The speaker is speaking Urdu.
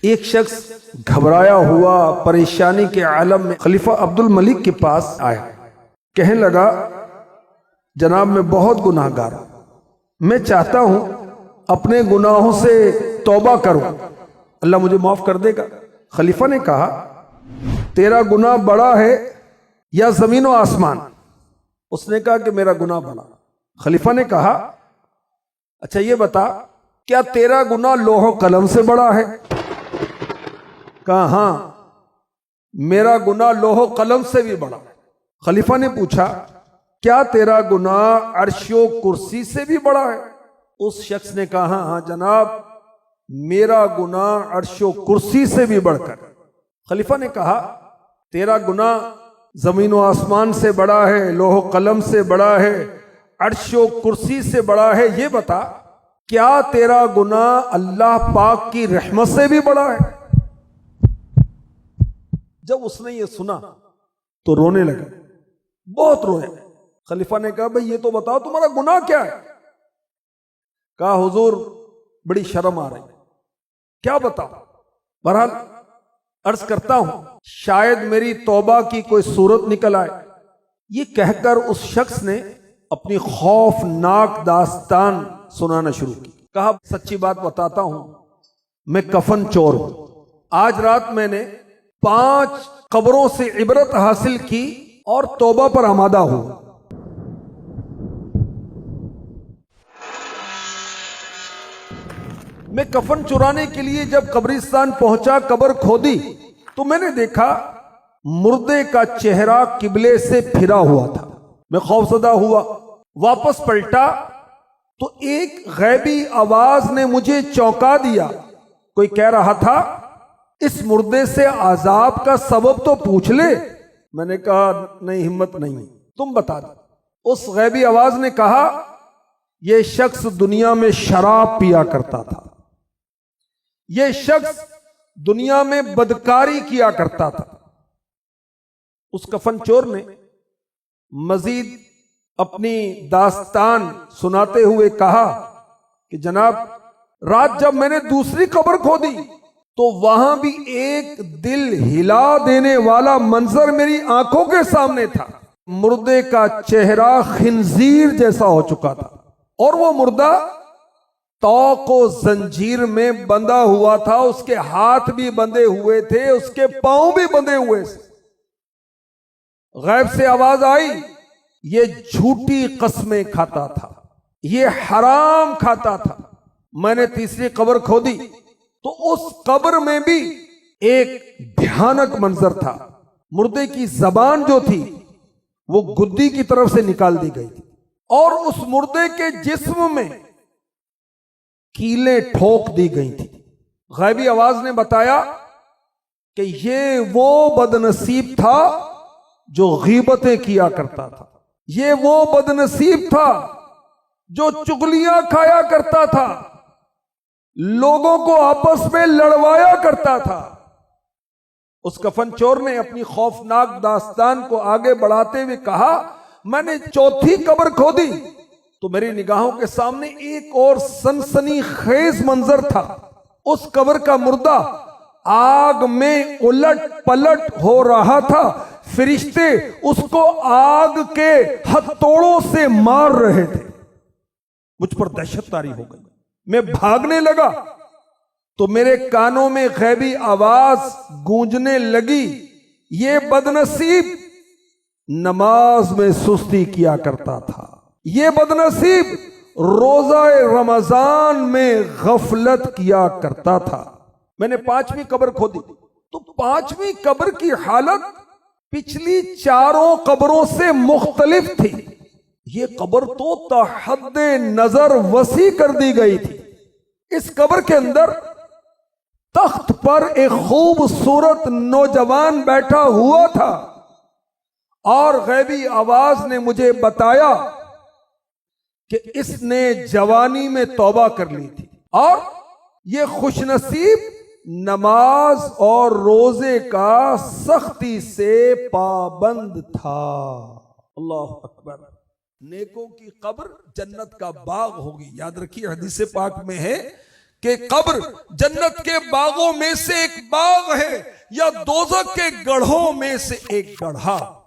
ایک شخص گھبرایا ہوا پریشانی کے عالم میں خلیفہ عبد الملک کے پاس آیا، کہنے لگا جناب میں بہت گناہ گار ہوں، میں چاہتا ہوں اپنے گناہوں سے توبہ کروں، اللہ مجھے معاف کر دے گا؟ خلیفہ نے کہا تیرا گناہ بڑا ہے یا زمین و آسمان؟ اس نے کہا کہ میرا گناہ بڑا۔ خلیفہ نے کہا اچھا یہ بتا کیا تیرا گناہ لوح و قلم سے بڑا ہے؟ کہا ہاں میرا گناہ لوح و قلم سے بھی بڑا ہے۔ خلیفہ نے پوچھا کیا تیرا گناہ عرش و کرسی سے بھی بڑا ہے؟ اس شخص نے کہا ہاں جناب میرا گناہ عرش و کرسی سے بھی بڑھ کر۔ خلیفہ نے کہا تیرا گناہ زمین و آسمان سے بڑا ہے، لوح و قلم سے بڑا ہے، عرش و کرسی سے بڑا ہے، یہ بتا کیا تیرا گناہ اللہ پاک کی رحمت سے بھی بڑا ہے؟ جب اس نے یہ سنا تو رونے لگا، بہت روئے۔ خلیفہ نے کہا بھئی یہ تو بتاؤ تمہارا گناہ کیا ہے؟ کہا حضور بڑی شرم آ رہی ہے، کیا بتاؤ؟ بہرحال عرض کرتا ہوں شاید میری توبہ کی کوئی صورت نکل آئے۔ یہ کہہ کر اس شخص نے اپنی خوفناک داستان سنانا شروع کی۔ کہا سچی بات بتاتا ہوں میں کفن چور ہوں۔ آج رات میں نے 5 قبروں سے عبرت حاصل کی اور توبہ پر آمادہ ہوں۔ میں کفن چرانے کے لیے جب قبرستان پہنچا، قبر کھودی تو میں نے دیکھا مردے کا چہرہ قبلے سے پھرا ہوا تھا۔ میں خوفزدہ ہوا، واپس پلٹا تو ایک غیبی آواز نے مجھے چونکا دیا۔ کوئی کہہ رہا تھا اس مردے سے عذاب کا سبب تو پوچھ لے۔ میں نے کہا نہیں ہمت نہیں، تم بتا دو۔ اس غیبی آواز نے کہا یہ شخص دنیا میں شراب پیا کرتا تھا، یہ شخص دنیا میں بدکاری کیا کرتا تھا۔ اس کفن چور نے مزید اپنی داستان سناتے ہوئے کہا کہ جناب رات جب میں نے دوسری قبر کھودی تو وہاں بھی ایک دل ہلا دینے والا منظر میری آنکھوں کے سامنے تھا۔ مردے کا چہرہ خنزیر جیسا ہو چکا تھا اور وہ مردہ طوق و زنجیر میں بندھا ہوا تھا، اس کے ہاتھ بھی بندھے ہوئے تھے، اس کے پاؤں بھی بندھے ہوئے تھے۔ غیب سے آواز آئی یہ جھوٹی قسمیں کھاتا تھا، یہ حرام کھاتا تھا۔ میں نے تیسری قبر کھودی تو اس قبر میں بھی ایک بھیانک منظر تھا۔ مردے کی زبان جو تھی وہ گدی کی طرف سے نکال دی گئی تھی اور اس مردے کے جسم میں کیلیں ٹھوک دی گئی تھی۔ غیبی آواز نے بتایا کہ یہ وہ بدنصیب تھا جو غیبتیں کیا کرتا تھا، یہ وہ بدنصیب تھا جو چغلیاں کھایا کرتا تھا، لوگوں کو آپس میں لڑوایا کرتا تھا۔ اس کفن چور نے اپنی خوفناک داستان کو آگے بڑھاتے ہوئے کہا میں نے چوتھی قبر کھودی تو میری نگاہوں کے سامنے ایک اور سنسنی خیز منظر تھا۔ اس قبر کا مردہ آگ میں الٹ پلٹ ہو رہا تھا، فرشتے اس کو آگ کے ہتھوڑوں سے مار رہے تھے۔ مجھ پر دہشت طاری ہو گئی، میں بھاگنے لگا تو میرے کانوں میں غیبی آواز گونجنے لگی یہ بدنصیب نماز میں سستی کیا کرتا تھا، یہ بدنصیب روزہ رمضان میں غفلت کیا کرتا تھا۔ میں نے 5ویں قبر کھودی تو 5ویں قبر کی حالت پچھلی 4 قبروں سے مختلف تھی۔ یہ قبر تو تحد نظر وسیع کر دی گئی تھی۔ اس قبر کے اندر تخت پر ایک خوبصورت نوجوان بیٹھا ہوا تھا اور غیبی آواز نے مجھے بتایا کہ اس نے جوانی میں توبہ کر لی تھی اور یہ خوش نصیب نماز اور روزے کا سختی سے پابند تھا۔ اللہ اکبر۔ نیکوں کی قبر جنت کا باغ ہوگی۔ یاد رکھیے حدیث پاک میں ہے کہ قبر جنت کے باغوں میں سے ایک باغ ہے یا دوزخ کے گڑھوں میں سے ایک گڑھا.